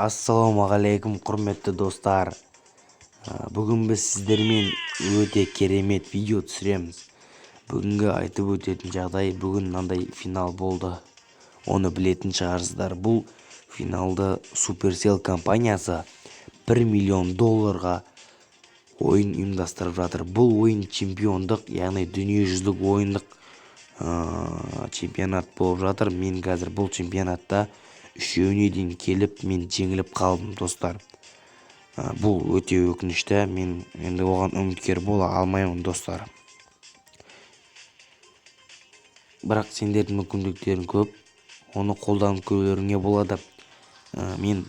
Ассалаумағалейкум құрметті достар. Бүгін біз сіздермен өте керемет видео түсіреміз. Бүгінгі айтып өтетін жағдай, бүгін мынандай финал болды. Оны білетін шығарсыздар. Бұл финалды Supercell компаниясы $1 миллион ойын ұйымдастырып жатыр. Бұл ойын чемпиондық, яғни дүниежүзілік ойындық чемпионат болып жатыр. Мен қазір бұл чемпионатта үшеуіне дейін келіп, мен жеңіліп қалдым, достар. Бұл өте өкінішті. Мен енді оған үміткер бола алмаймын, достар. Бірақ сендердің мүмкіндіктерің көп, оны қолданып көрулеріңе болады. Мен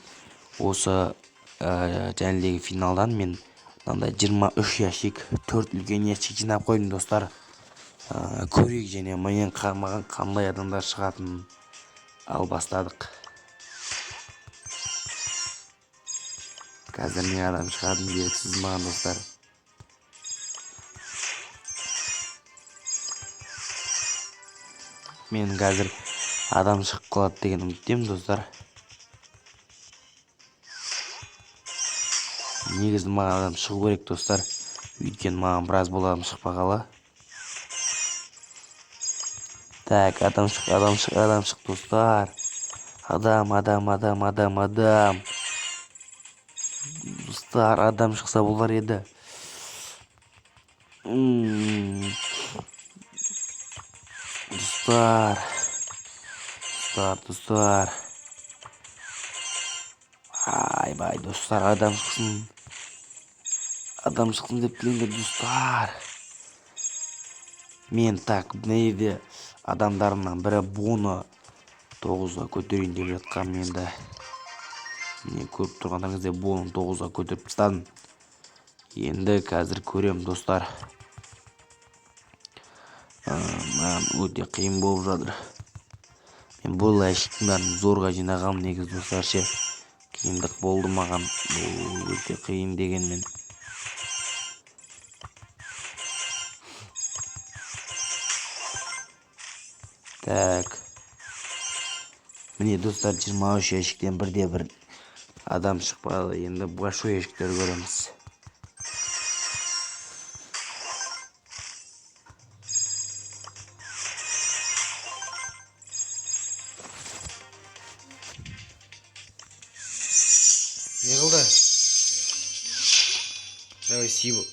осы жәнедегі финалдан мен мынандай 23 ящик, 4 үлкен ящик жинап қойдым, достар. Көрейік және менен маған қандай адамдар шығатынын. Ал бастадық. Қазір не адам шығатын белгісіз маған, достар. Мен қазір адам шығып қалады деген үміттемін, достар. Негізі маған адам шығу керек, достар. Өйткені маған біраз болды адам шықпағалы. Так, адам шық, достар. Адам. Достар, адам шықса болар еді. Достар. Айбай, достар, адам шықсын. Адам шықсын деп тілеңдер, достар. Мен так, мына жерде адамдарымнан бірі Боны 9-ға көтерейін деп жатқан. Менді міне көріп тұрғандарыңыздай Боны 9-ға көтеріп тастадым. Енді қазір көрем, достар. Маған өте қиын болып жатыр. Мен бұл ящиктің бәрін зорға жинағам, негізі, достар, ше. Қиындық болды маған. Бұл өте қиын дегенмен. Так. Міне, достар, 23 ящиктен бірде-бір адам шықпады. Енді большой ящиктер көреміз. Не қылды? Давай, сибу.